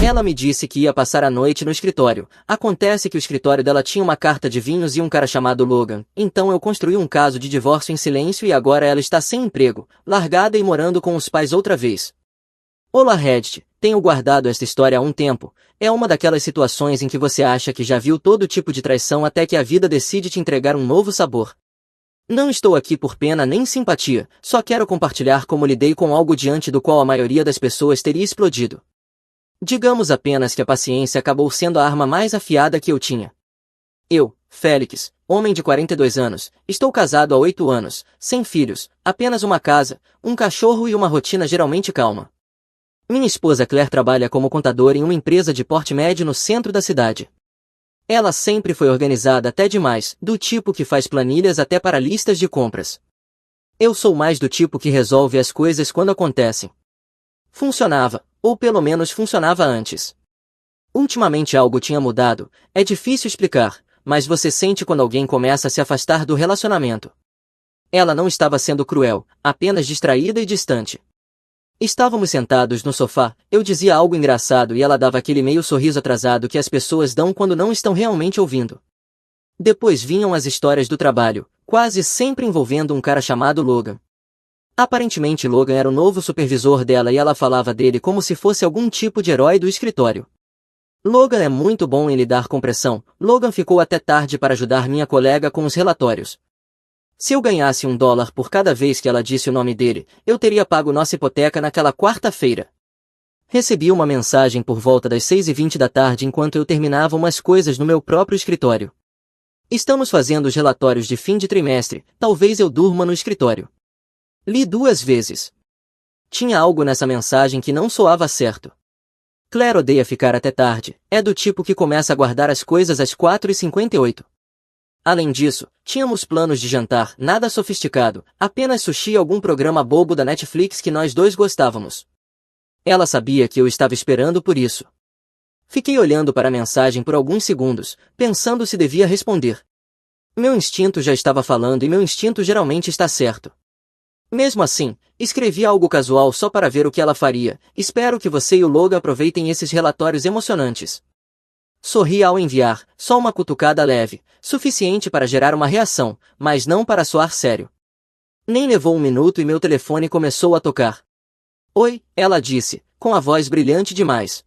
Ela me disse que ia passar a noite no escritório. Acontece que o escritório dela tinha uma carta de vinhos e um cara chamado Logan. Então eu construí um caso de divórcio em silêncio e agora ela está sem emprego, largada e morando com os pais outra vez. Olá, Reddit. Tenho guardado esta história há um tempo. É uma daquelas situações em que você acha que já viu todo tipo de traição até que a vida decide te entregar um novo sabor. Não estou aqui por pena nem simpatia, só quero compartilhar como lidei com algo diante do qual a maioria das pessoas teria explodido. Digamos apenas que a paciência acabou sendo a arma mais afiada que eu tinha. Eu, Félix, homem de 42 anos, estou casado há 8 anos, sem filhos, apenas uma casa, um cachorro e uma rotina geralmente calma. Minha esposa Claire trabalha como contadora em uma empresa de porte médio no centro da cidade. Ela sempre foi organizada até demais, do tipo que faz planilhas até para listas de compras. Eu sou mais do tipo que resolve as coisas quando acontecem. Funcionava, ou pelo menos funcionava antes. Ultimamente algo tinha mudado, é difícil explicar, mas você sente quando alguém começa a se afastar do relacionamento. Ela não estava sendo cruel, apenas distraída e distante. Estávamos sentados no sofá, eu dizia algo engraçado e ela dava aquele meio sorriso atrasado que as pessoas dão quando não estão realmente ouvindo. Depois vinham as histórias do trabalho, quase sempre envolvendo um cara chamado Logan. Aparentemente Logan era o novo supervisor dela e ela falava dele como se fosse algum tipo de herói do escritório. Logan é muito bom em lidar com pressão. Logan ficou até tarde para ajudar minha colega com os relatórios. Se eu ganhasse $1 por cada vez que ela disse o nome dele, eu teria pago nossa hipoteca naquela quarta-feira. Recebi uma mensagem por volta das 6h20 da tarde enquanto eu terminava umas coisas no meu próprio escritório. Estamos fazendo os relatórios de fim de trimestre, talvez eu durma no escritório. Li 2 vezes. Tinha algo nessa mensagem que não soava certo. Claire odeia ficar até tarde, é do tipo que começa a guardar as coisas às 4h58. Além disso, tínhamos planos de jantar, nada sofisticado, apenas sushi e algum programa bobo da Netflix que nós dois gostávamos. Ela sabia que eu estava esperando por isso. Fiquei olhando para a mensagem por alguns segundos, pensando se devia responder. Meu instinto já estava falando e meu instinto geralmente está certo. Mesmo assim, escrevi algo casual só para ver o que ela faria. Espero que você e o Logan aproveitem esses relatórios emocionantes. Sorri ao enviar, só uma cutucada leve, suficiente para gerar uma reação, mas não para soar sério. Nem levou 1 minuto e meu telefone começou a tocar. Oi, ela disse, com a voz brilhante demais.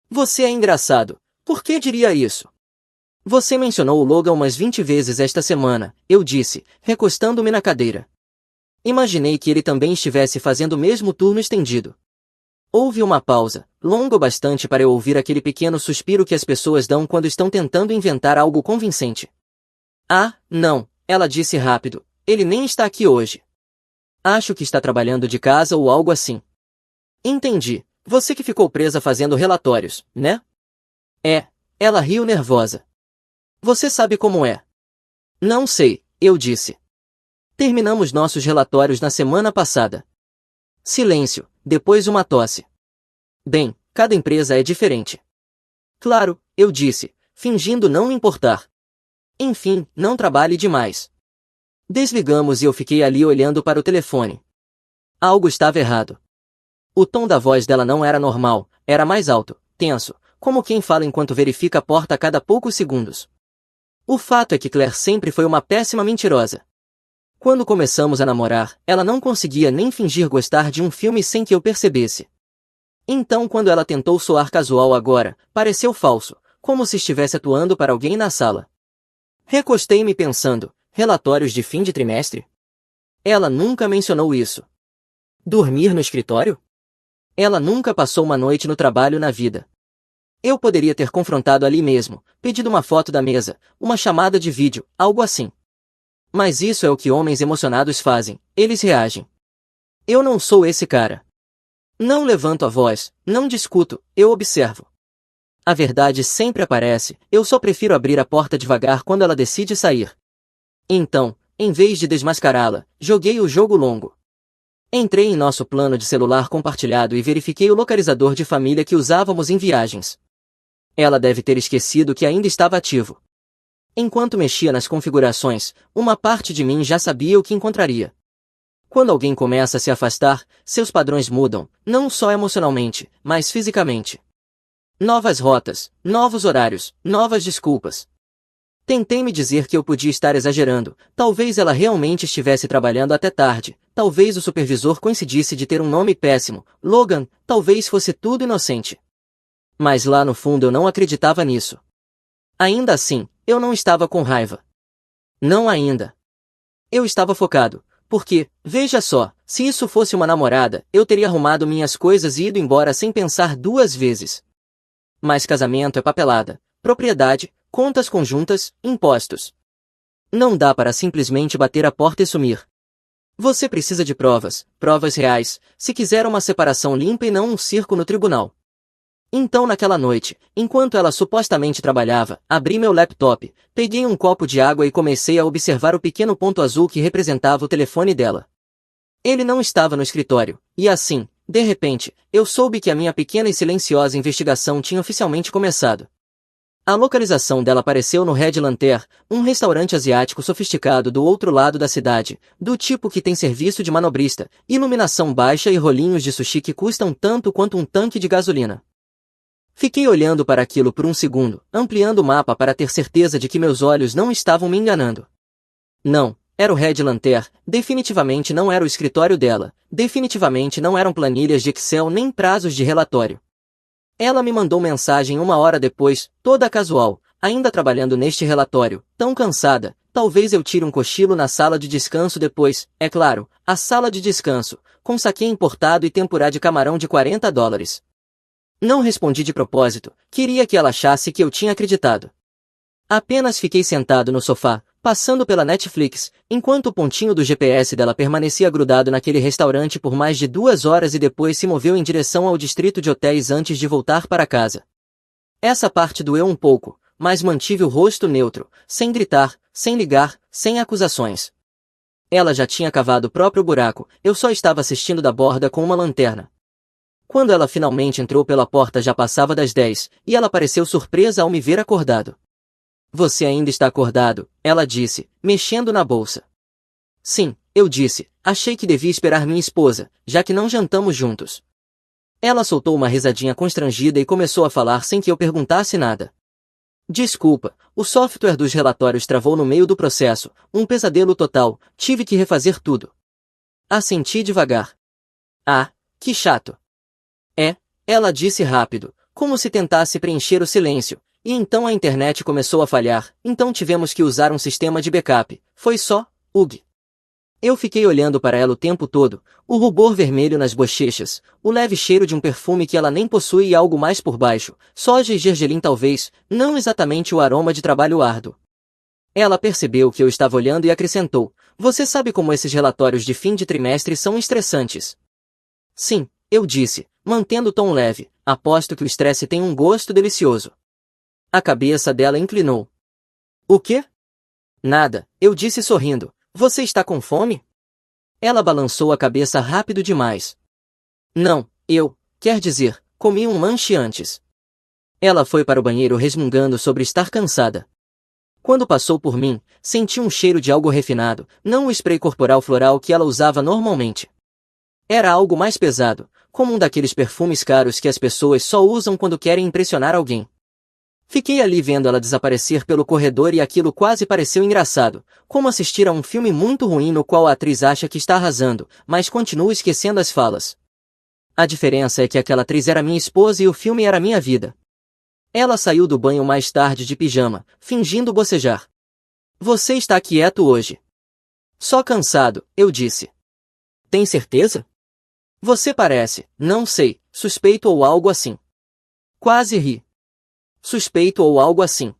Você é engraçado. Por que diria isso? Você mencionou o Logan umas 20 vezes esta semana, eu disse, recostando-me na cadeira. Imaginei que ele também estivesse fazendo o mesmo turno estendido. Houve uma pausa, longa o bastante para eu ouvir aquele pequeno suspiro que as pessoas dão quando estão tentando inventar algo convincente. Ah, não, ela disse rápido, ele nem está aqui hoje. Acho que está trabalhando de casa ou algo assim. Entendi, você que ficou presa fazendo relatórios, né? É, ela riu nervosa. Você sabe como é. Não sei, eu disse. Terminamos nossos relatórios na semana passada. Silêncio, depois uma tosse. Bem, cada empresa é diferente. Claro, eu disse, fingindo não me importar. Enfim, não trabalhe demais. Desligamos e eu fiquei ali olhando para o telefone. Algo estava errado. O tom da voz dela não era normal, era mais alto, tenso, como quem fala enquanto verifica a porta a cada poucos segundos. O fato é que Claire sempre foi uma péssima mentirosa. Quando começamos a namorar, ela não conseguia nem fingir gostar de um filme sem que eu percebesse. Então quando ela tentou soar casual agora, pareceu falso, como se estivesse atuando para alguém na sala. Recostei-me pensando, relatórios de fim de trimestre? Ela nunca mencionou isso. Dormir no escritório? Ela nunca passou uma noite no trabalho na vida. Eu poderia ter confrontado ali mesmo, pedido uma foto da mesa, uma chamada de vídeo, algo assim. Mas isso é o que homens emocionados fazem, eles reagem. Eu não sou esse cara. Não levanto a voz, não discuto, eu observo. A verdade sempre aparece, eu só prefiro abrir a porta devagar quando ela decide sair. Então, em vez de desmascará-la, joguei o jogo longo. Entrei em nosso plano de celular compartilhado e verifiquei o localizador de família que usávamos em viagens. Ela deve ter esquecido que ainda estava ativo. Enquanto mexia nas configurações, uma parte de mim já sabia o que encontraria. Quando alguém começa a se afastar, seus padrões mudam, não só emocionalmente, mas fisicamente. Novas rotas, novos horários, novas desculpas. Tentei me dizer que eu podia estar exagerando, talvez ela realmente estivesse trabalhando até tarde, talvez o supervisor coincidisse de ter um nome péssimo, Logan, talvez fosse tudo inocente. Mas lá no fundo eu não acreditava nisso. Ainda assim, eu não estava com raiva. Não ainda. Eu estava focado, porque, veja só, se isso fosse uma namorada, eu teria arrumado minhas coisas e ido embora sem pensar duas vezes. Mas casamento é papelada, propriedade, contas conjuntas, impostos. Não dá para simplesmente bater a porta e sumir. Você precisa de provas, provas reais, se quiser uma separação limpa e não um circo no tribunal. Então naquela noite, enquanto ela supostamente trabalhava, abri meu laptop, peguei um copo de água e comecei a observar o pequeno ponto azul que representava o telefone dela. Ele não estava no escritório, e assim, de repente, eu soube que a minha pequena e silenciosa investigação tinha oficialmente começado. A localização dela apareceu no Red Lantern, um restaurante asiático sofisticado do outro lado da cidade, do tipo que tem serviço de manobrista, iluminação baixa e rolinhos de sushi que custam tanto quanto um tanque de gasolina. Fiquei olhando para aquilo por um segundo, ampliando o mapa para ter certeza de que meus olhos não estavam me enganando. Não, era o Red Lantern, definitivamente não era o escritório dela, definitivamente não eram planilhas de Excel nem prazos de relatório. Ela me mandou mensagem uma hora depois, toda casual, ainda trabalhando neste relatório, tão cansada, talvez eu tire um cochilo na sala de descanso depois, é claro, a sala de descanso, com saquê importado e tempurá de camarão de $40. Não respondi de propósito, queria que ela achasse que eu tinha acreditado. Apenas fiquei sentado no sofá, passando pela Netflix, enquanto o pontinho do GPS dela permanecia grudado naquele restaurante por mais de 2 horas e depois se moveu em direção ao distrito de hotéis antes de voltar para casa. Essa parte doeu um pouco, mas mantive o rosto neutro, sem gritar, sem ligar, sem acusações. Ela já tinha cavado o próprio buraco, eu só estava assistindo da borda com uma lanterna. Quando ela finalmente entrou pela porta já passava das 10, e ela pareceu surpresa ao me ver acordado. Você ainda está acordado, ela disse, mexendo na bolsa. Sim, eu disse, achei que devia esperar minha esposa, já que não jantamos juntos. Ela soltou uma risadinha constrangida e começou a falar sem que eu perguntasse nada. Desculpa, o software dos relatórios travou no meio do processo, um pesadelo total, tive que refazer tudo. Assenti devagar. Ah, que chato. Ela disse rápido, como se tentasse preencher o silêncio, e então a internet começou a falhar, então tivemos que usar um sistema de backup, foi só, ugh. Eu fiquei olhando para ela o tempo todo, o rubor vermelho nas bochechas, o leve cheiro de um perfume que ela nem possui e algo mais por baixo, soja e gergelim talvez, não exatamente o aroma de trabalho árduo. Ela percebeu que eu estava olhando e acrescentou, você sabe como esses relatórios de fim de trimestre são estressantes. Sim, eu disse, mantendo o tom leve, aposto que o estresse tem um gosto delicioso. A cabeça dela inclinou. O quê? Nada, eu disse sorrindo. Você está com fome? Ela balançou a cabeça rápido demais. Não, quer dizer, comi um lanche antes. Ela foi para o banheiro resmungando sobre estar cansada. Quando passou por mim, senti um cheiro de algo refinado, não o spray corporal floral que ela usava normalmente. Era algo mais pesado, como um daqueles perfumes caros que as pessoas só usam quando querem impressionar alguém. Fiquei ali vendo ela desaparecer pelo corredor e aquilo quase pareceu engraçado, como assistir a um filme muito ruim no qual a atriz acha que está arrasando, mas continua esquecendo as falas. A diferença é que aquela atriz era minha esposa e o filme era minha vida. Ela saiu do banho mais tarde de pijama, fingindo bocejar. Você está quieto hoje. Só cansado, eu disse. Tem certeza? Você parece, não sei, suspeito ou algo assim. Quase ri. Suspeito ou algo assim.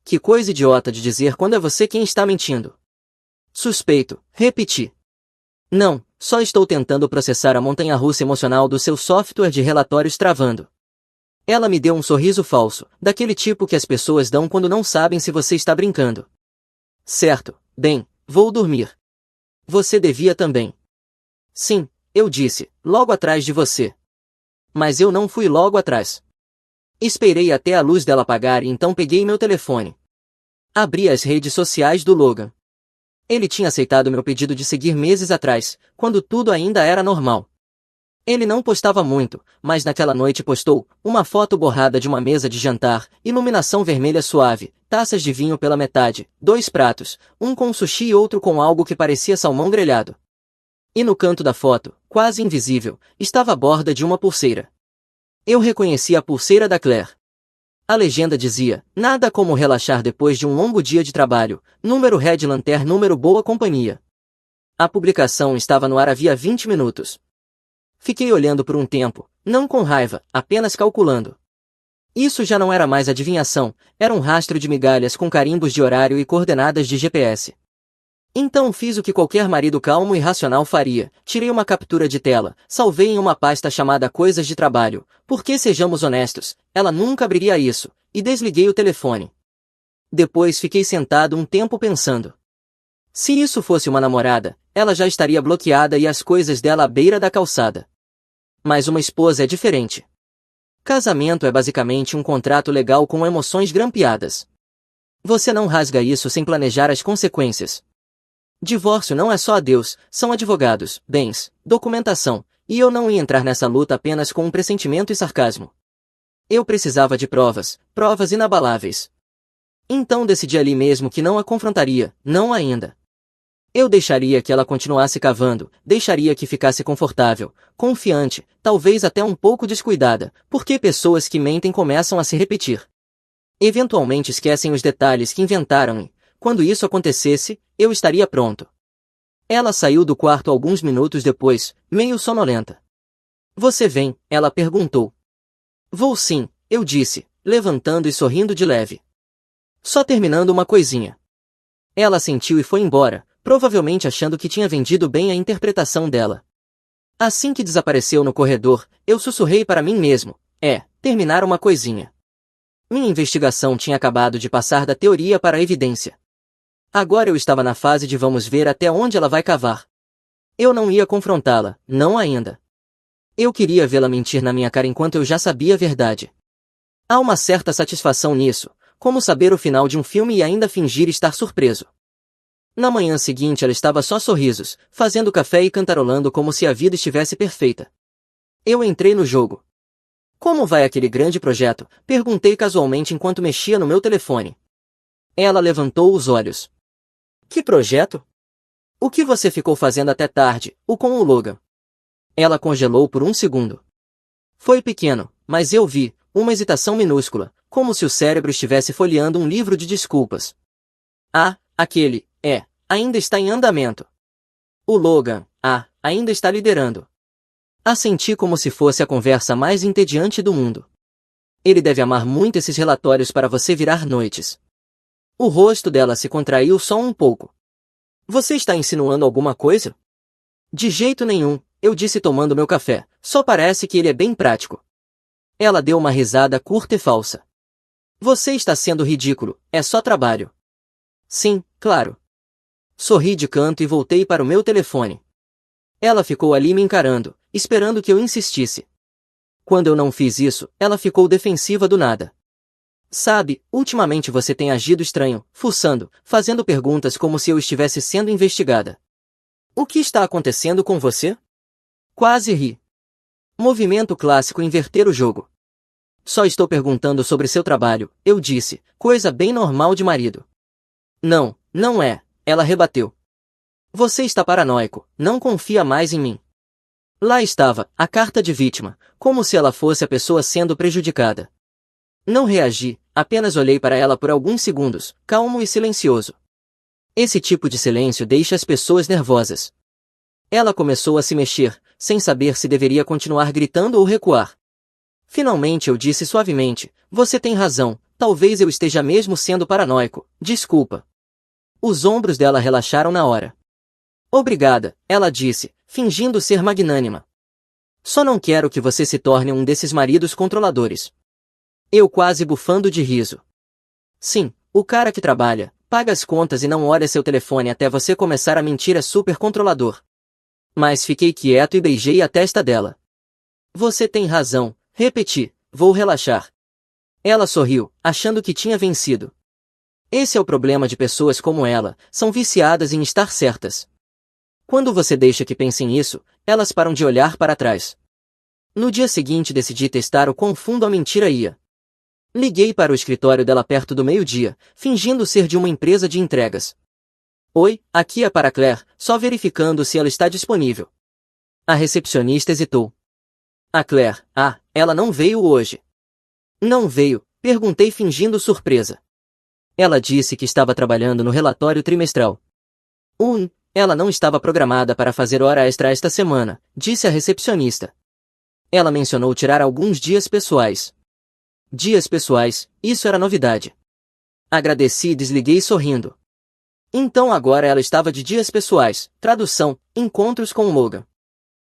Que coisa idiota de dizer quando é você quem está mentindo. Suspeito, repeti. Não, só estou tentando processar a montanha-russa emocional do seu software de relatórios travando. Ela me deu um sorriso falso, daquele tipo que as pessoas dão quando não sabem se você está brincando. Certo, bem, vou dormir. Você devia também. Sim, eu disse, logo atrás de você. Mas eu não fui logo atrás. Esperei até a luz dela apagar e então peguei meu telefone. Abri as redes sociais do Logan. Ele tinha aceitado meu pedido de seguir meses atrás, quando tudo ainda era normal. Ele não postava muito, mas naquela noite postou uma foto borrada de uma mesa de jantar, iluminação vermelha suave, taças de vinho pela metade, 2 pratos, um com sushi e outro com algo que parecia salmão grelhado. E no canto da foto, quase invisível, estava a borda de uma pulseira. Eu reconheci a pulseira da Claire. A legenda dizia, nada como relaxar depois de um longo dia de trabalho, número Red Lantern, número boa companhia. A publicação estava no ar havia 20 minutos. Fiquei olhando por um tempo, não com raiva, apenas calculando. Isso já não era mais adivinhação, era um rastro de migalhas com carimbos de horário e coordenadas de GPS. Então fiz o que qualquer marido calmo e racional faria, tirei uma captura de tela, salvei em uma pasta chamada Coisas de Trabalho, porque sejamos honestos, ela nunca abriria isso, e desliguei o telefone. Depois fiquei sentado um tempo pensando. Se isso fosse uma namorada, ela já estaria bloqueada e as coisas dela à beira da calçada. Mas uma esposa é diferente. Casamento é basicamente um contrato legal com emoções grampeadas. Você não rasga isso sem planejar as consequências. Divórcio não é só adeus, são advogados, bens, documentação, e eu não ia entrar nessa luta apenas com um pressentimento e sarcasmo. Eu precisava de provas, provas inabaláveis. Então decidi ali mesmo que não a confrontaria, não ainda. Eu deixaria que ela continuasse cavando, deixaria que ficasse confortável, confiante, talvez até um pouco descuidada, porque pessoas que mentem começam a se repetir. Eventualmente esquecem os detalhes que inventaram e, quando isso acontecesse, eu estaria pronto. Ela saiu do quarto alguns minutos depois, meio sonolenta. Você vem? Ela perguntou. Vou sim, eu disse, levantando e sorrindo de leve. Só terminando uma coisinha. Ela assentiu e foi embora, provavelmente achando que tinha vendido bem a interpretação dela. Assim que desapareceu no corredor, eu sussurrei para mim mesmo, terminar uma coisinha. Minha investigação tinha acabado de passar da teoria para a evidência. Agora eu estava na fase de vamos ver até onde ela vai cavar. Eu não ia confrontá-la, não ainda. Eu queria vê-la mentir na minha cara enquanto eu já sabia a verdade. Há uma certa satisfação nisso, como saber o final de um filme e ainda fingir estar surpreso. Na manhã seguinte ela estava só sorrisos, fazendo café e cantarolando como se a vida estivesse perfeita. Eu entrei no jogo. Como vai aquele grande projeto? Perguntei casualmente enquanto mexia no meu telefone. Ela levantou os olhos. Que projeto? O que você ficou fazendo até tarde, com o Logan? Ela congelou por um segundo. Foi pequeno, mas eu vi, uma hesitação minúscula, como se o cérebro estivesse folheando um livro de desculpas. Ah, aquele, ainda está em andamento. O Logan, ainda está liderando. Assenti como se fosse a conversa mais entediante do mundo. Ele deve amar muito esses relatórios para você virar noites. O rosto dela se contraiu só um pouco. Você está insinuando alguma coisa? De jeito nenhum, eu disse tomando meu café, só parece que ele é bem prático. Ela deu uma risada curta e falsa. Você está sendo ridículo, é só trabalho. Sim, claro. Sorri de canto e voltei para o meu telefone. Ela ficou ali me encarando, esperando que eu insistisse. Quando eu não fiz isso, ela ficou defensiva do nada. Sabe, ultimamente você tem agido estranho, fuçando, fazendo perguntas como se eu estivesse sendo investigada. O que está acontecendo com você? Quase ri. Movimento clássico inverter o jogo. Só estou perguntando sobre seu trabalho, eu disse, coisa bem normal de marido. Não, não é, ela rebateu. Você está paranoico, não confia mais em mim. Lá estava, a carta de vítima, como se ela fosse a pessoa sendo prejudicada. Não reagi, apenas olhei para ela por alguns segundos, calmo e silencioso. Esse tipo de silêncio deixa as pessoas nervosas. Ela começou a se mexer, sem saber se deveria continuar gritando ou recuar. Finalmente eu disse suavemente, você tem razão, talvez eu esteja mesmo sendo paranoico, desculpa. Os ombros dela relaxaram na hora. Obrigada, ela disse, fingindo ser magnânima. Só não quero que você se torne um desses maridos controladores. Eu quase bufando de riso. Sim, o cara que trabalha, paga as contas e não olha seu telefone até você começar a mentir é super controlador. Mas fiquei quieto e beijei a testa dela. Você tem razão, repeti, vou relaxar. Ela sorriu, achando que tinha vencido. Esse é o problema de pessoas como ela, são viciadas em estar certas. Quando você deixa que pensem isso, elas param de olhar para trás. No dia seguinte decidi testar o quão fundo a mentira ia. Liguei para o escritório dela perto do meio-dia, fingindo ser de uma empresa de entregas. Oi, aqui é para Claire, só verificando se ela está disponível. A recepcionista hesitou. A Claire, ela não veio hoje. Não veio, perguntei fingindo surpresa. Ela disse que estava trabalhando no relatório trimestral. Ela não estava programada para fazer hora extra esta semana, disse a recepcionista. Ela mencionou tirar alguns dias pessoais. Dias pessoais, isso era novidade. Agradeci e desliguei sorrindo. Então agora ela estava de dias pessoais, tradução, encontros com o Logan.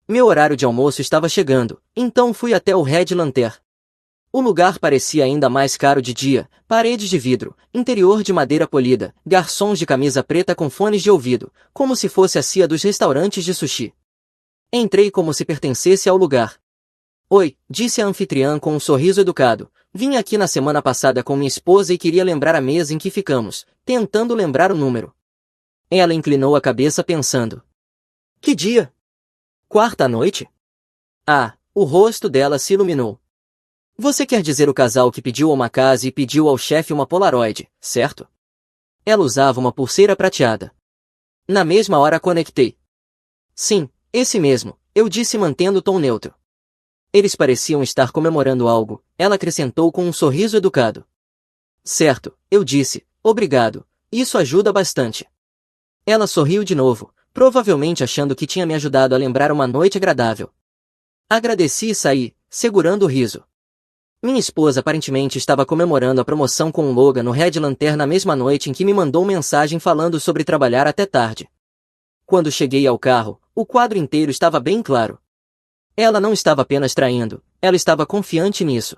Meu horário de almoço estava chegando, então fui até o Red Lantern. O lugar parecia ainda mais caro de dia, paredes de vidro, interior de madeira polida, garçons de camisa preta com fones de ouvido, como se fosse a CIA dos restaurantes de sushi. Entrei como se pertencesse ao lugar. Oi, disse a anfitriã com um sorriso educado. Vim aqui na semana passada com minha esposa e queria lembrar a mesa em que ficamos, tentando lembrar o número. Ela inclinou a cabeça pensando. Que dia? Quarta noite? O rosto dela se iluminou. Você quer dizer o casal que pediu uma casa e pediu ao chefe uma Polaroid, certo? Ela usava uma pulseira prateada. Na mesma hora conectei. Sim, esse mesmo, eu disse mantendo o tom neutro. Eles pareciam estar comemorando algo, ela acrescentou com um sorriso educado. Certo, eu disse, obrigado, isso ajuda bastante. Ela sorriu de novo, provavelmente achando que tinha me ajudado a lembrar uma noite agradável. Agradeci e saí, segurando o riso. Minha esposa aparentemente estava comemorando a promoção com o Logan no Red Lantern na mesma noite em que me mandou mensagem falando sobre trabalhar até tarde. Quando cheguei ao carro, o quadro inteiro estava bem claro. Ela não estava apenas traindo, ela estava confiante nisso.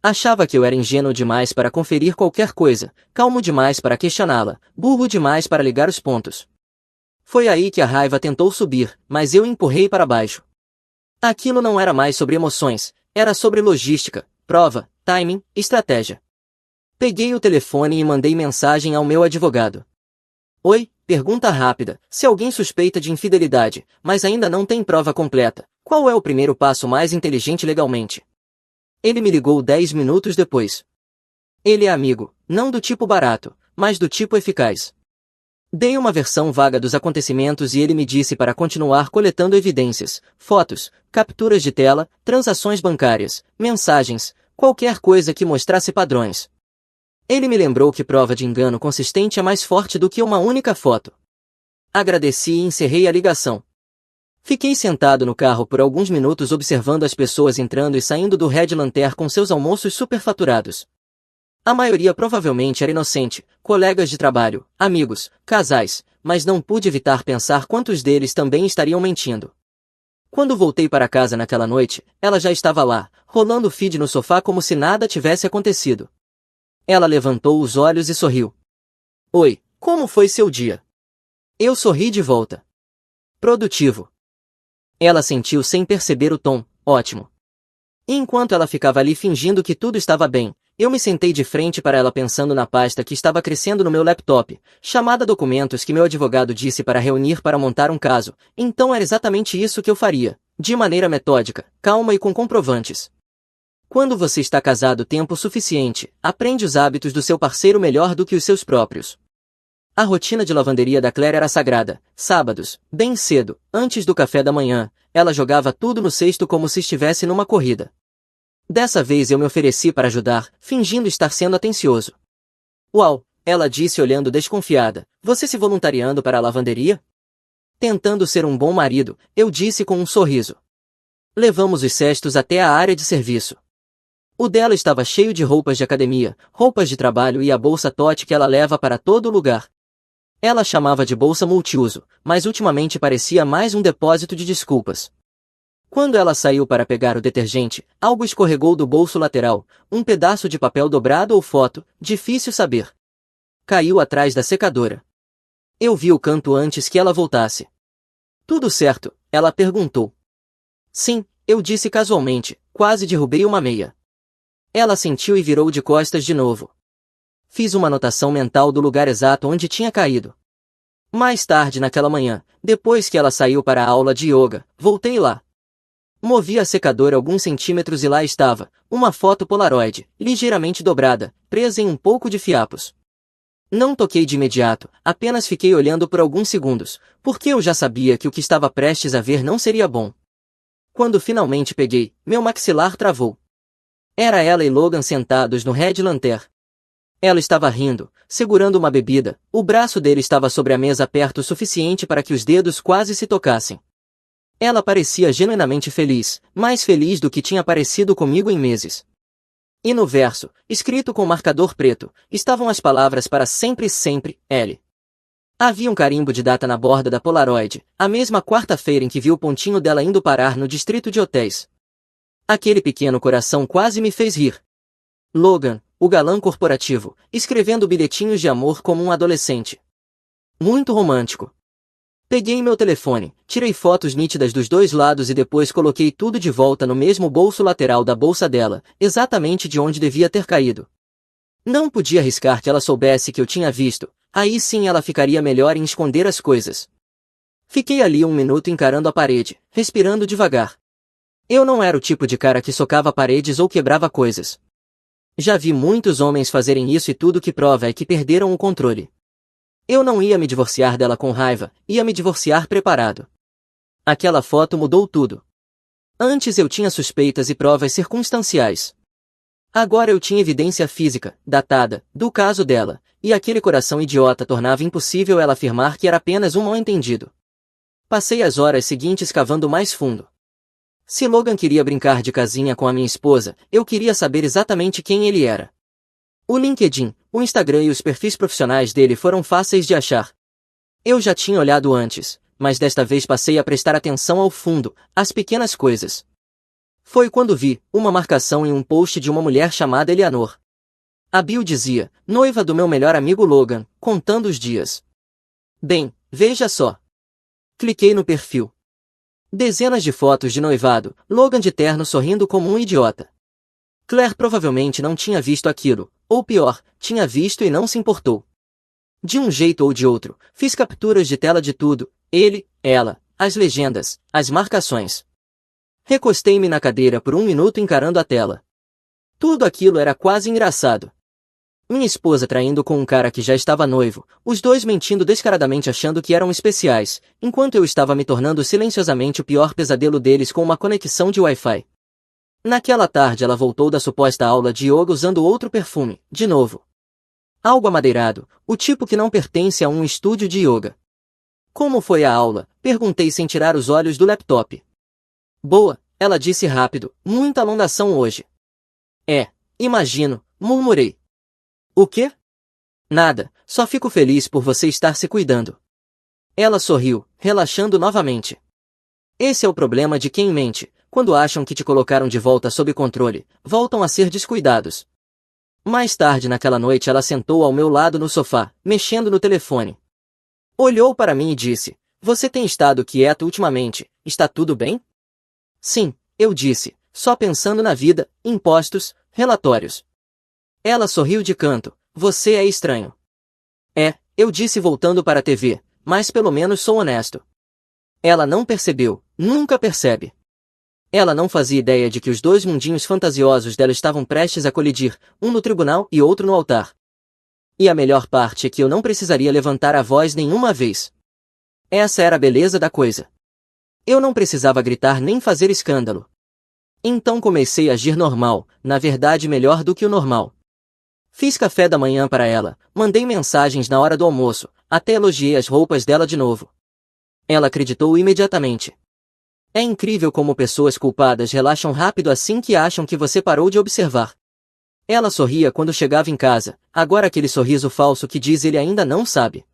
Achava que eu era ingênuo demais para conferir qualquer coisa, calmo demais para questioná-la, burro demais para ligar os pontos. Foi aí que a raiva tentou subir, mas eu empurrei para baixo. Aquilo não era mais sobre emoções, era sobre logística, prova, timing, estratégia. Peguei o telefone e mandei mensagem ao meu advogado. Oi, pergunta rápida, se alguém suspeita de infidelidade, mas ainda não tem prova completa, qual é o primeiro passo mais inteligente legalmente? Ele me ligou 10 minutos depois. Ele é amigo, não do tipo barato, mas do tipo eficaz. Dei uma versão vaga dos acontecimentos e ele me disse para continuar coletando evidências, fotos, capturas de tela, transações bancárias, mensagens, qualquer coisa que mostrasse padrões. Ele me lembrou que prova de engano consistente é mais forte do que uma única foto. Agradeci e encerrei a ligação. Fiquei sentado no carro por alguns minutos observando as pessoas entrando e saindo do Red Lantern com seus almoços superfaturados. A maioria provavelmente era inocente, colegas de trabalho, amigos, casais, mas não pude evitar pensar quantos deles também estariam mentindo. Quando voltei para casa naquela noite, ela já estava lá, rolando o feed no sofá como se nada tivesse acontecido. Ela levantou os olhos e sorriu. Oi, como foi seu dia? Eu sorri de volta. Produtivo. Ela sentiu sem perceber o tom, ótimo. E enquanto ela ficava ali fingindo que tudo estava bem, eu me sentei de frente para ela pensando na pasta que estava crescendo no meu laptop, chamada documentos que meu advogado disse para reunir para montar um caso, então era exatamente isso que eu faria, de maneira metódica, calma e com comprovantes. Quando você está casado tempo suficiente, aprende os hábitos do seu parceiro melhor do que os seus próprios. A rotina de lavanderia da Claire era sagrada. Sábados, bem cedo, antes do café da manhã, ela jogava tudo no cesto como se estivesse numa corrida. Dessa vez eu me ofereci para ajudar, fingindo estar sendo atencioso. Uau, ela disse olhando desconfiada, você se voluntariando para a lavanderia? Tentando ser um bom marido, eu disse com um sorriso. Levamos os cestos até a área de serviço. O dela estava cheio de roupas de academia, roupas de trabalho e a bolsa Tote que ela leva para todo lugar. Ela chamava de bolsa multiuso, mas ultimamente parecia mais um depósito de desculpas. Quando ela saiu para pegar o detergente, algo escorregou do bolso lateral, um pedaço de papel dobrado ou foto, difícil saber. Caiu atrás da secadora. Eu vi o canto antes que ela voltasse. Tudo certo? Ela perguntou. Sim, eu disse casualmente, quase derrubei uma meia. Ela sentiu e virou de costas de novo. Fiz uma anotação mental do lugar exato onde tinha caído. Mais tarde naquela manhã, depois que ela saiu para a aula de yoga, voltei lá. Movi a secadora alguns centímetros e lá estava, uma foto Polaroid, ligeiramente dobrada, presa em um pouco de fiapos. Não toquei de imediato, apenas fiquei olhando por alguns segundos, porque eu já sabia que o que estava prestes a ver não seria bom. Quando finalmente peguei, meu maxilar travou. Era ela e Logan sentados no Red Lantern. Ela estava rindo, segurando uma bebida, o braço dele estava sobre a mesa perto o suficiente para que os dedos quase se tocassem. Ela parecia genuinamente feliz, mais feliz do que tinha parecido comigo em meses. E no verso, escrito com marcador preto, estavam as palavras para sempre sempre, L. Havia um carimbo de data na borda da Polaroid, a mesma quarta-feira em que vi o pontinho dela indo parar no distrito de hotéis. Aquele pequeno coração quase me fez rir. Logan, o galã corporativo, escrevendo bilhetinhos de amor como um adolescente. Muito romântico. Peguei meu telefone, tirei fotos nítidas dos dois lados e depois coloquei tudo de volta no mesmo bolso lateral da bolsa dela, exatamente de onde devia ter caído. Não podia arriscar que ela soubesse que eu tinha visto, aí sim ela ficaria melhor em esconder as coisas. Fiquei ali um minuto encarando a parede, respirando devagar. Eu não era o tipo de cara que socava paredes ou quebrava coisas. Já vi muitos homens fazerem isso e tudo que prova é que perderam o controle. Eu não ia me divorciar dela com raiva, ia me divorciar preparado. Aquela foto mudou tudo. Antes eu tinha suspeitas e provas circunstanciais. Agora eu tinha evidência física, datada, do caso dela, e aquele coração idiota tornava impossível ela afirmar que era apenas um mal-entendido. Passei as horas seguintes cavando mais fundo. Se Logan queria brincar de casinha com a minha esposa, eu queria saber exatamente quem ele era. O LinkedIn, o Instagram e os perfis profissionais dele foram fáceis de achar. Eu já tinha olhado antes, mas desta vez passei a prestar atenção ao fundo, às pequenas coisas. Foi quando vi uma marcação em um post de uma mulher chamada Eleanor. A bio dizia, noiva do meu melhor amigo Logan, contando os dias. Bem, veja só. Cliquei no perfil. Dezenas de fotos de noivado, Logan de terno sorrindo como um idiota. Claire provavelmente não tinha visto aquilo, ou pior, tinha visto e não se importou. De um jeito ou de outro, fiz capturas de tela de tudo, ele, ela, as legendas, as marcações. Recostei-me na cadeira por um minuto encarando a tela. Tudo aquilo era quase engraçado. Minha esposa traindo com um cara que já estava noivo, os dois mentindo descaradamente achando que eram especiais, enquanto eu estava me tornando silenciosamente o pior pesadelo deles com uma conexão de Wi-Fi. Naquela tarde ela voltou da suposta aula de yoga usando outro perfume, de novo. Algo amadeirado, o tipo que não pertence a um estúdio de yoga. Como foi a aula? Perguntei sem tirar os olhos do laptop. Boa, ela disse rápido, muita alongação hoje. Imagino, murmurei. O quê? Nada, só fico feliz por você estar se cuidando. Ela sorriu, relaxando novamente. Esse é o problema de quem mente, quando acham que te colocaram de volta sob controle, voltam a ser descuidados. Mais tarde naquela noite ela sentou ao meu lado no sofá, mexendo no telefone. Olhou para mim e disse, você tem estado quieto ultimamente, está tudo bem? Sim, eu disse, só pensando na vida, impostos, relatórios. Ela sorriu de canto, você é estranho. Eu disse voltando para a TV, mas pelo menos sou honesto. Ela não percebeu, nunca percebe. Ela não fazia ideia de que os dois mundinhos fantasiosos dela estavam prestes a colidir, um no tribunal e outro no altar. E a melhor parte é que eu não precisaria levantar a voz nenhuma vez. Essa era a beleza da coisa. Eu não precisava gritar nem fazer escândalo. Então comecei a agir normal, na verdade melhor do que o normal. Fiz café da manhã para ela, mandei mensagens na hora do almoço, até elogiei as roupas dela de novo. Ela acreditou imediatamente. É incrível como pessoas culpadas relaxam rápido assim que acham que você parou de observar. Ela sorria quando chegava em casa, agora aquele sorriso falso que diz ele ainda não sabe.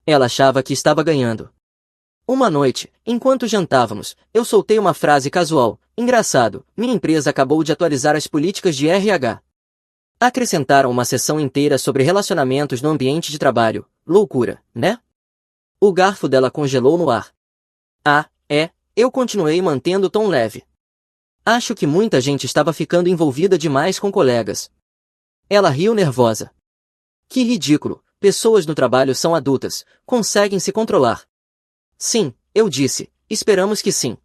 Ela achava que estava ganhando. Uma noite, enquanto jantávamos, eu soltei uma frase casual, engraçado, minha empresa acabou de atualizar as políticas de RH. Acrescentaram uma sessão inteira sobre relacionamentos no ambiente de trabalho, loucura, né? O garfo dela congelou no ar. Eu continuei mantendo o tom leve. Acho que muita gente estava ficando envolvida demais com colegas. Ela riu nervosa. Que ridículo, pessoas no trabalho são adultas, conseguem se controlar. Sim, eu disse, esperamos que sim.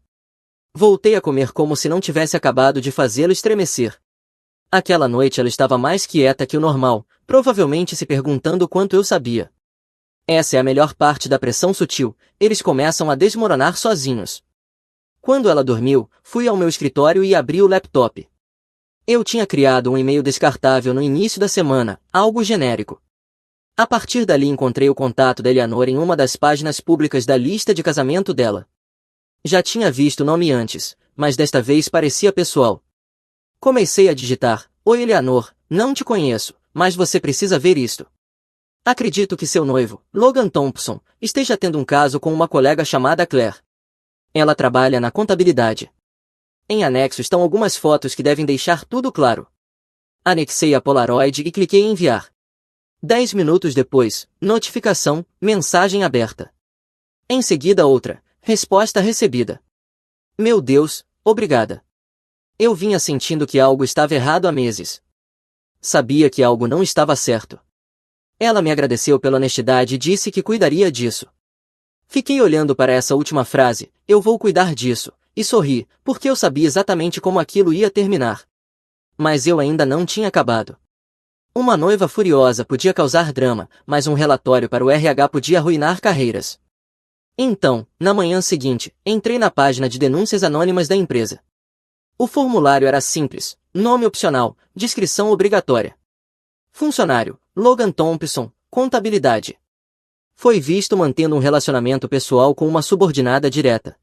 Voltei a comer como se não tivesse acabado de fazê-lo estremecer. Aquela noite ela estava mais quieta que o normal, provavelmente se perguntando quanto eu sabia. Essa é a melhor parte da pressão sutil, eles começam a desmoronar sozinhos. Quando ela dormiu, fui ao meu escritório e abri o laptop. Eu tinha criado um e-mail descartável no início da semana, algo genérico. A partir dali encontrei o contato da Eleanor em uma das páginas públicas da lista de casamento dela. Já tinha visto o nome antes, mas desta vez parecia pessoal. Comecei a digitar: Oi Eleanor, não te conheço, mas você precisa ver isto. Acredito que seu noivo, Logan Thompson, esteja tendo um caso com uma colega chamada Claire. Ela trabalha na contabilidade. Em anexo estão algumas fotos que devem deixar tudo claro. Anexei a Polaroid e cliquei em enviar. 10 minutos depois, notificação, mensagem aberta. Em seguida outra, resposta recebida. Meu Deus, obrigada. Eu vinha sentindo que algo estava errado há meses. Sabia que algo não estava certo. Ela me agradeceu pela honestidade e disse que cuidaria disso. Fiquei olhando para essa última frase, eu vou cuidar disso, e sorri, porque eu sabia exatamente como aquilo ia terminar. Mas eu ainda não tinha acabado. Uma noiva furiosa podia causar drama, mas um relatório para o RH podia arruinar carreiras. Então, na manhã seguinte, entrei na página de denúncias anônimas da empresa. O formulário era simples, nome opcional, descrição obrigatória. Funcionário, Logan Thompson, contabilidade. Foi visto mantendo um relacionamento pessoal com uma subordinada direta.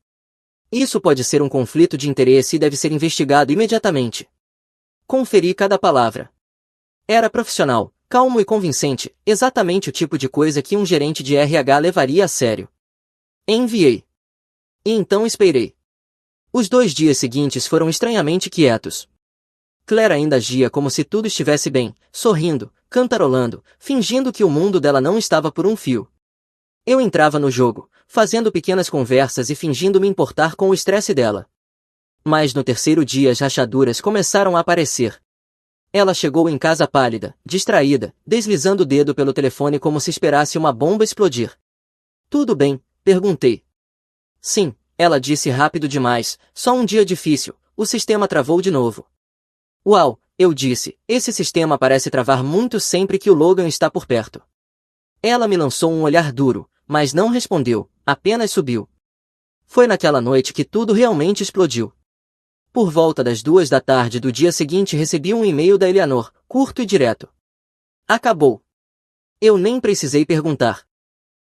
Isso pode ser um conflito de interesse e deve ser investigado imediatamente. Conferi cada palavra. Era profissional, calmo e convincente, exatamente o tipo de coisa que um gerente de RH levaria a sério. Enviei. E então esperei. Os 2 dias seguintes foram estranhamente quietos. Claire ainda agia como se tudo estivesse bem, sorrindo, cantarolando, fingindo que o mundo dela não estava por um fio. Eu entrava no jogo, fazendo pequenas conversas e fingindo me importar com o estresse dela. Mas no terceiro dia as rachaduras começaram a aparecer. Ela chegou em casa pálida, distraída, deslizando o dedo pelo telefone como se esperasse uma bomba explodir. Tudo bem? Perguntei. Sim, ela disse rápido demais, só um dia difícil, o sistema travou de novo. Uau, eu disse, esse sistema parece travar muito sempre que o Logan está por perto. Ela me lançou um olhar duro, mas não respondeu, apenas subiu. Foi naquela noite que tudo realmente explodiu. Por volta das 2 da tarde do dia seguinte recebi um e-mail da Eleanor, curto e direto. Acabou. Eu nem precisei perguntar.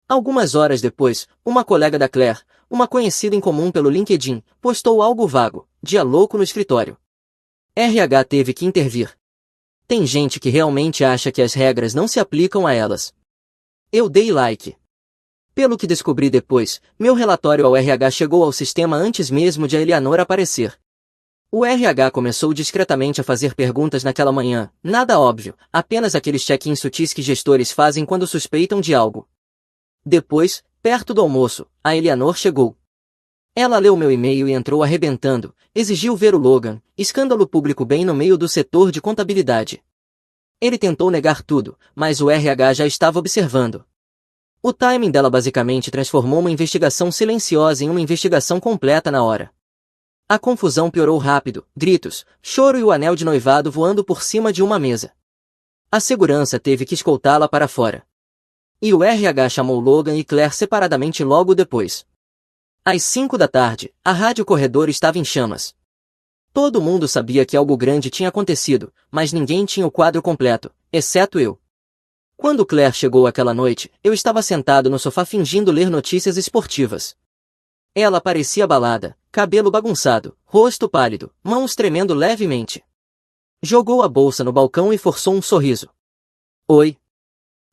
Algumas horas depois, uma colega da Claire, uma conhecida em comum pelo LinkedIn, postou algo vago: dia louco no escritório. RH teve que intervir. Tem gente que realmente acha que as regras não se aplicam a elas. Eu dei like. Pelo que descobri depois, meu relatório ao RH chegou ao sistema antes mesmo de a Eleanor aparecer. O RH começou discretamente a fazer perguntas naquela manhã, nada óbvio, apenas aqueles check-ins sutis que gestores fazem quando suspeitam de algo. Depois, perto do almoço, a Eleanor chegou. Ela leu meu e-mail e entrou arrebentando, exigiu ver o Logan, escândalo público bem no meio do setor de contabilidade. Ele tentou negar tudo, mas o RH já estava observando. O timing dela basicamente transformou uma investigação silenciosa em uma investigação completa na hora. A confusão piorou rápido, gritos, choro e o anel de noivado voando por cima de uma mesa. A segurança teve que escoltá-la para fora. E o RH chamou Logan e Claire separadamente logo depois. Às 5 da tarde, a rádio corredor estava em chamas. Todo mundo sabia que algo grande tinha acontecido, mas ninguém tinha o quadro completo, exceto eu. Quando Claire chegou aquela noite, eu estava sentado no sofá fingindo ler notícias esportivas. Ela parecia abalada, cabelo bagunçado, rosto pálido, mãos tremendo levemente. Jogou a bolsa no balcão e forçou um sorriso. Oi.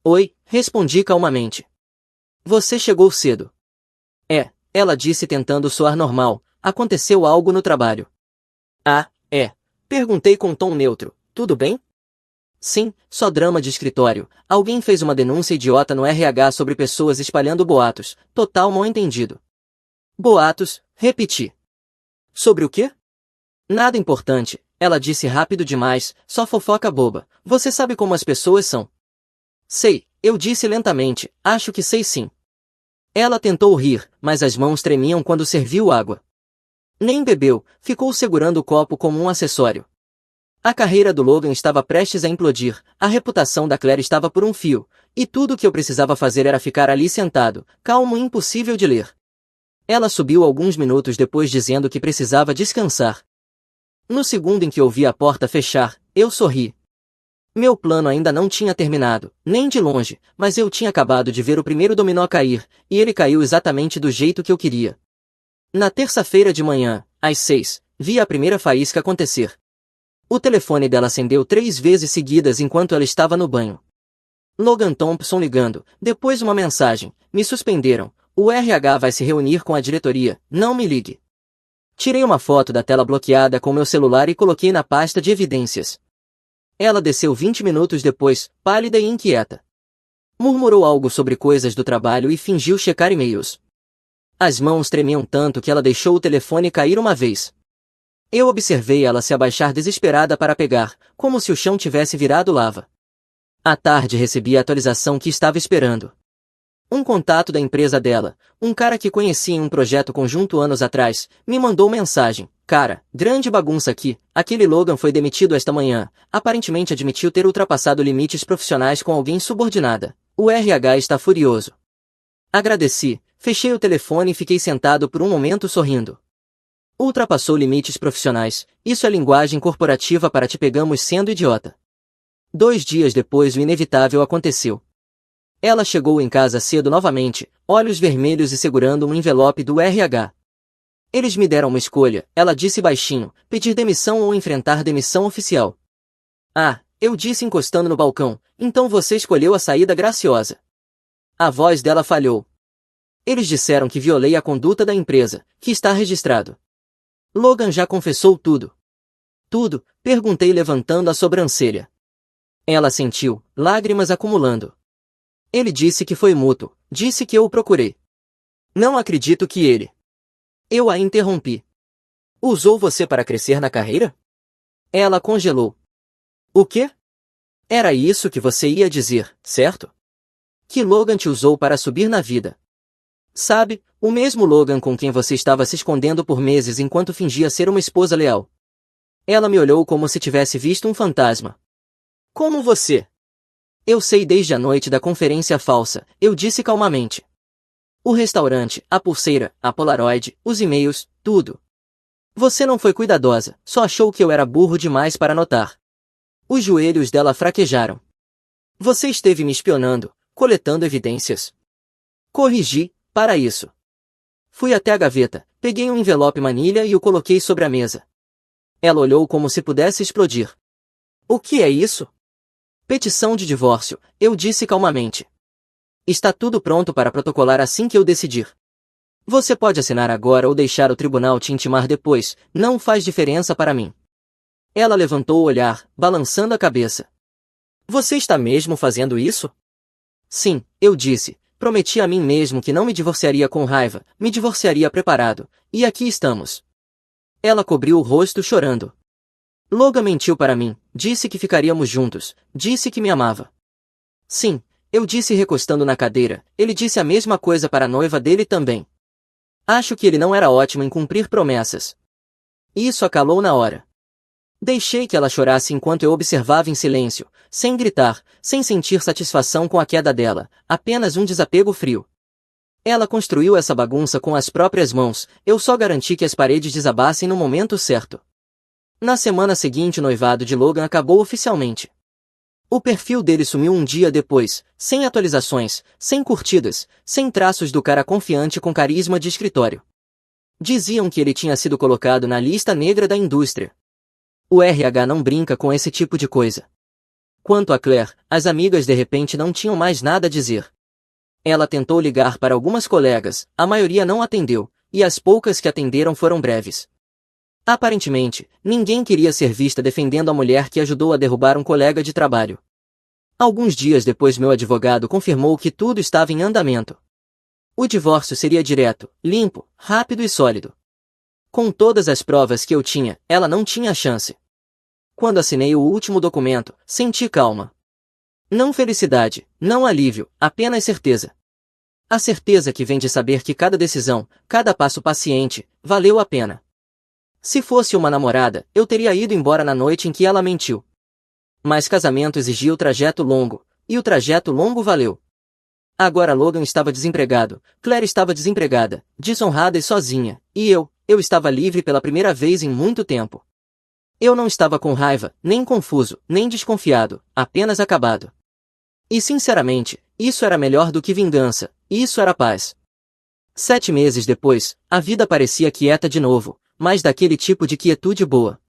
Oi, respondi calmamente. Você chegou cedo. Ela disse tentando soar normal, aconteceu algo no trabalho. Ah, é. Perguntei com tom neutro, tudo bem? Sim, só drama de escritório, alguém fez uma denúncia idiota no RH sobre pessoas espalhando boatos, total mal-entendido. Boatos, repeti. Sobre o quê? Nada importante, ela disse rápido demais, só fofoca boba, você sabe como as pessoas são. Sei, eu disse lentamente, acho que sei sim. Ela tentou rir, mas as mãos tremiam quando serviu água. Nem bebeu, ficou segurando o copo como um acessório. A carreira do Logan estava prestes a implodir, a reputação da Claire estava por um fio, e tudo o que eu precisava fazer era ficar ali sentado, calmo e impossível de ler. Ela subiu alguns minutos depois dizendo que precisava descansar. No segundo em que ouvi a porta fechar, eu sorri. Meu plano ainda não tinha terminado, nem de longe, mas eu tinha acabado de ver o primeiro dominó cair, e ele caiu exatamente do jeito que eu queria. Na terça-feira de manhã, às 6, vi a primeira faísca acontecer. O telefone dela acendeu 3 vezes seguidas enquanto ela estava no banho. Logan Thompson ligando, depois uma mensagem: me suspenderam, o RH vai se reunir com a diretoria, não me ligue. Tirei uma foto da tela bloqueada com meu celular e coloquei na pasta de evidências. Ela desceu 20 minutos depois, pálida e inquieta. Murmurou algo sobre coisas do trabalho e fingiu checar e-mails. As mãos tremiam tanto que ela deixou o telefone cair uma vez. Eu observei ela se abaixar desesperada para pegar, como se o chão tivesse virado lava. À tarde recebi a atualização que estava esperando. Um contato da empresa dela, um cara que conheci em um projeto conjunto anos atrás, me mandou mensagem: cara, grande bagunça aqui, aquele Logan foi demitido esta manhã, aparentemente admitiu ter ultrapassado limites profissionais com alguém subordinada. O RH está furioso. Agradeci, fechei o telefone e fiquei sentado por um momento sorrindo. Ultrapassou limites profissionais, isso é linguagem corporativa para te pegamos sendo idiota. 2 dias depois o inevitável aconteceu. Ela chegou em casa cedo novamente, olhos vermelhos e segurando um envelope do RH. Eles me deram uma escolha, ela disse baixinho, pedir demissão ou enfrentar demissão oficial. Ah, eu disse encostando no balcão, então você escolheu a saída graciosa. A voz dela falhou. Eles disseram que violei a conduta da empresa, que está registrado. Logan já confessou tudo. Tudo? Perguntei levantando a sobrancelha. Ela sentiu, lágrimas acumulando. Ele disse que foi mútuo, disse que eu o procurei. Não acredito que ele. Eu a interrompi. Usou você para crescer na carreira? Ela congelou. O quê? Era isso que você ia dizer, certo? Que Logan te usou para subir na vida. Sabe, o mesmo Logan com quem você estava se escondendo por meses enquanto fingia ser uma esposa leal. Ela me olhou como se tivesse visto um fantasma. Como você? Eu sei desde a noite da conferência falsa, eu disse calmamente. O restaurante, a pulseira, a Polaroid, os e-mails, tudo. Você não foi cuidadosa, só achou que eu era burro demais para notar. Os joelhos dela fraquejaram. Você esteve me espionando, coletando evidências. Corrigi, para isso. Fui até a gaveta, peguei um envelope manilha e o coloquei sobre a mesa. Ela olhou como se pudesse explodir. O que é isso? Petição de divórcio, eu disse calmamente. Está tudo pronto para protocolar assim que eu decidir. Você pode assinar agora ou deixar o tribunal te intimar depois, não faz diferença para mim. Ela levantou o olhar, balançando a cabeça. Você está mesmo fazendo isso? Sim, eu disse. Prometi a mim mesmo que não me divorciaria com raiva, me divorciaria preparado, e aqui estamos. Ela cobriu o rosto chorando. Logan mentiu para mim, disse que ficaríamos juntos, disse que me amava. Sim, eu disse recostando na cadeira, ele disse a mesma coisa para a noiva dele também. Acho que ele não era ótimo em cumprir promessas. Isso a calou na hora. Deixei que ela chorasse enquanto eu observava em silêncio, sem gritar, sem sentir satisfação com a queda dela, apenas um desapego frio. Ela construiu essa bagunça com as próprias mãos, eu só garanti que as paredes desabassem no momento certo. Na semana seguinte o noivado de Logan acabou oficialmente. O perfil dele sumiu um dia depois, sem atualizações, sem curtidas, sem traços do cara confiante com carisma de escritório. Diziam que ele tinha sido colocado na lista negra da indústria. O RH não brinca com esse tipo de coisa. Quanto a Claire, as amigas de repente não tinham mais nada a dizer. Ela tentou ligar para algumas colegas, a maioria não atendeu, e as poucas que atenderam foram breves. Aparentemente, ninguém queria ser vista defendendo a mulher que ajudou a derrubar um colega de trabalho. Alguns dias depois meu advogado confirmou que tudo estava em andamento. O divórcio seria direto, limpo, rápido e sólido. Com todas as provas que eu tinha, ela não tinha chance. Quando assinei o último documento, senti calma. Não felicidade, não alívio, apenas certeza. A certeza que vem de saber que cada decisão, cada passo paciente, valeu a pena. Se fosse uma namorada, eu teria ido embora na noite em que ela mentiu. Mas casamento exigia o trajeto longo, e o trajeto longo valeu. Agora Logan estava desempregado, Claire estava desempregada, desonrada e sozinha, e eu estava livre pela primeira vez em muito tempo. Eu não estava com raiva, nem confuso, nem desconfiado, apenas acabado. E sinceramente, isso era melhor do que vingança, isso era paz. 7 meses depois, a vida parecia quieta de novo, mas daquele tipo de quietude boa.